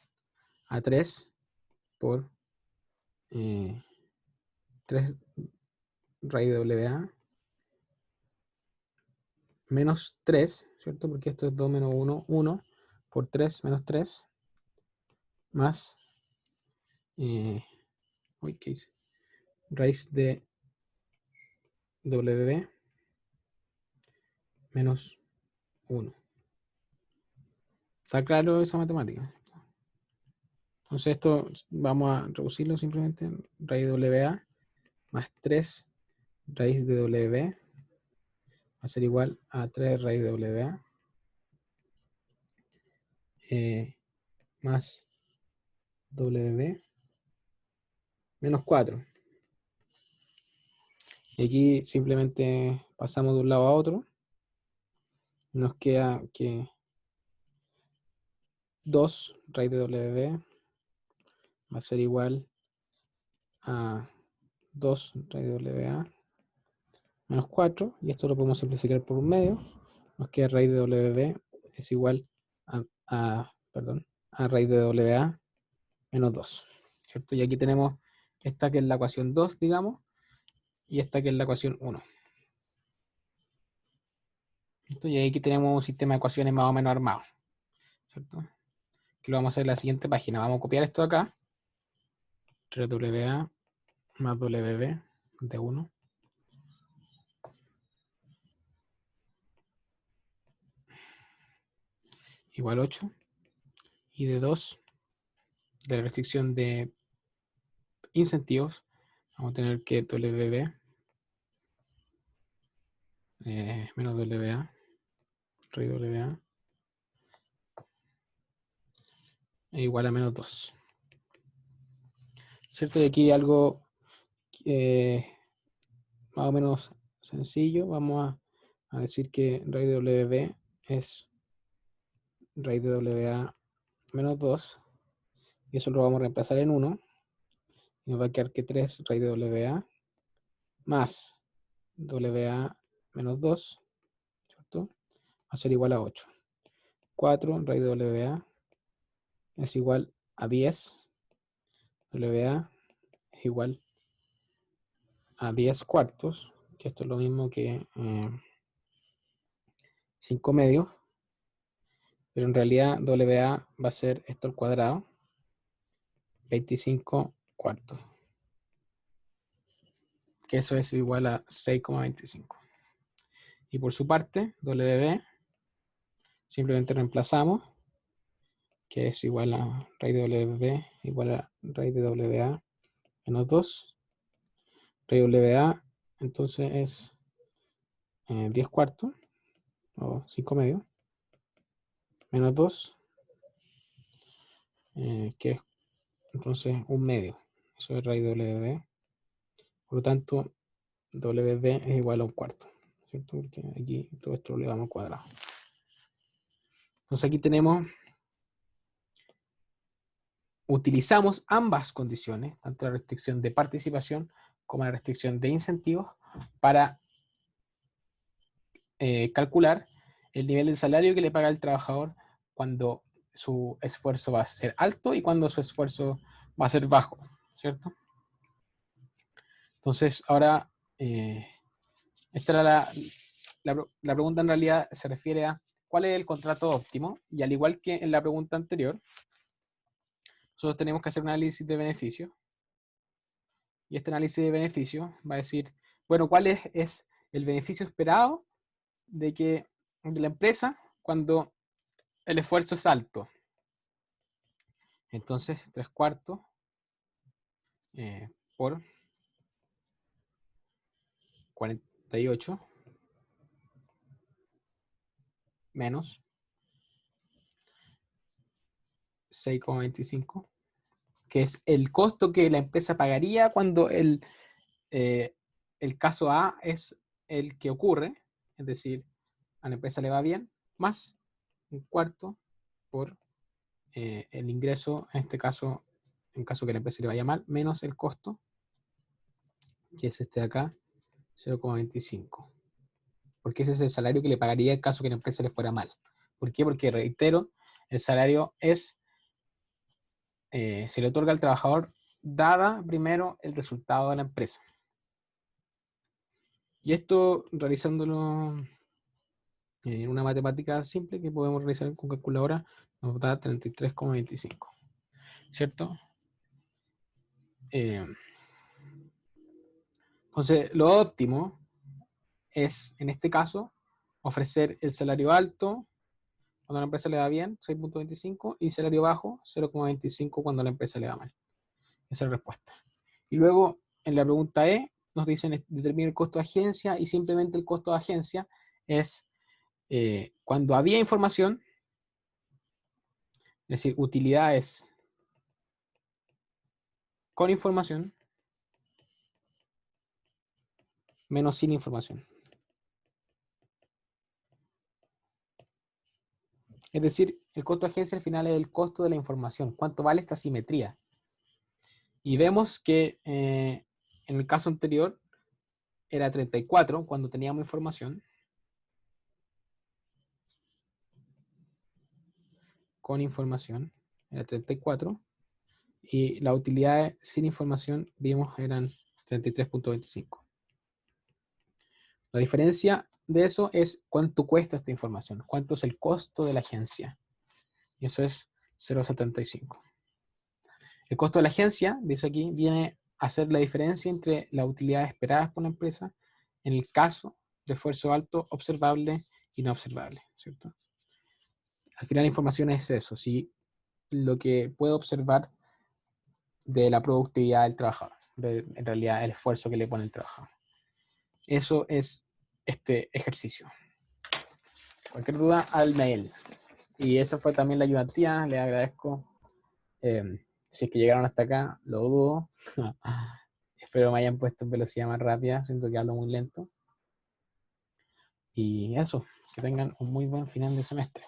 Speaker 1: a 3 por 3 raíz de WA, menos 3, ¿cierto? Porque esto es 2 menos 1, 1 por 3 menos 3, más, ¿qué hice? Raíz de W menos 1. ¿Está claro esa matemática? Entonces esto vamos a reducirlo simplemente. Raíz de WA más 3 raíz de W va a ser igual a 3 raíz de WA más W menos 4. Y aquí simplemente pasamos de un lado a otro. Nos queda que 2 raíz de W va a ser igual a 2 raíz de WA menos 4. Y esto lo podemos simplificar por un medio. Nos queda raíz de W es igual a raíz de WA menos 2. ¿Cierto? Y aquí tenemos esta que es la ecuación 2, digamos, y esta que es la ecuación 1. ¿Cierto? Y aquí tenemos un sistema de ecuaciones más o menos armado, ¿cierto? Que lo vamos a hacer en la siguiente página. Vamos a copiar esto acá. 3WA más WB de 1 igual 8. Y de 2, de la restricción de incentivos, vamos a tener que WB menos WA, rey WA, es igual a menos 2. ¿Cierto? Y aquí algo más o menos sencillo. Vamos a decir que raíz de WB es raíz de WA menos 2. Y eso lo vamos a reemplazar en 1. Y nos va a quedar que 3 raíz de WA más WA menos 2, ¿cierto? Va a ser igual a 8. 4 raíz de WA es igual a 10. WA es igual a 10 cuartos, que esto es lo mismo que 5 medios, pero en realidad WA va a ser esto al cuadrado, 25 cuartos, que eso es igual a 6,25. Y por su parte, WB, simplemente reemplazamos, que es igual a raíz de WB igual a raíz de WA menos 2. Raíz de WA entonces es 10 cuartos, o 5 medios, menos 2, que es entonces un medio. Eso es raíz de WB. Por lo tanto, WB es igual a un cuarto, ¿cierto? Porque aquí todo esto lo llevamos al cuadrado. Entonces aquí tenemos, utilizamos ambas condiciones, tanto la restricción de participación como la restricción de incentivos, para calcular el nivel de salario que le paga el trabajador cuando su esfuerzo va a ser alto y cuando su esfuerzo va a ser bajo, ¿cierto? Entonces, ahora, esta era la pregunta en realidad se refiere a cuál es el contrato óptimo, y al igual que en la pregunta anterior, nosotros tenemos que hacer un análisis de beneficio, y este análisis de beneficio va a decir, bueno, ¿cuál es el beneficio esperado de la empresa cuando el esfuerzo es alto? Entonces, 3 cuartos por 48 menos 6,25, que es el costo que la empresa pagaría cuando el caso A es el que ocurre, es decir, a la empresa le va bien, más un cuarto por el ingreso, en este caso, en caso que la empresa le vaya mal, menos el costo, que es este de acá, 0,25. Porque ese es el salario que le pagaría en caso que la empresa le fuera mal. ¿Por qué? Porque, reitero, el salario se le otorga al trabajador dada primero el resultado de la empresa. Y esto, realizándolo en una matemática simple que podemos realizar con calculadora, nos da 33,25, ¿cierto? Entonces, lo óptimo es, en este caso, ofrecer el salario alto cuando a la empresa le va bien, 6,25, y salario bajo, 0,25 cuando a la empresa le va mal. Esa es la respuesta. Y luego, en la pregunta E, nos dicen determina el costo de agencia, y simplemente el costo de agencia es cuando había información, es decir, utilidades con información, menos sin información. Es decir, el costo de agencia al final es el costo de la información. ¿Cuánto vale esta simetría? Y vemos que en el caso anterior era 34 cuando teníamos información. Con información era 34. Y las utilidades sin información vimos eran 33,25. La diferencia de eso es cuánto cuesta esta información, cuánto es el costo de la agencia. Y eso es 0,75. El costo de la agencia, dice aquí, viene a ser la diferencia entre las utilidades esperadas por la empresa en el caso de esfuerzo alto, observable y no observable, ¿cierto? Al final la información es eso, si lo que puedo observar de la productividad del trabajador, en realidad el esfuerzo que le pone el trabajador. Eso es este ejercicio. Cualquier duda, al mail. Y eso fue también la ayudantía, les agradezco. Si es que llegaron hasta acá, lo dudo. Espero me hayan puesto en velocidad más rápida, siento que hablo muy lento. Y eso, que tengan un muy buen final de semestre.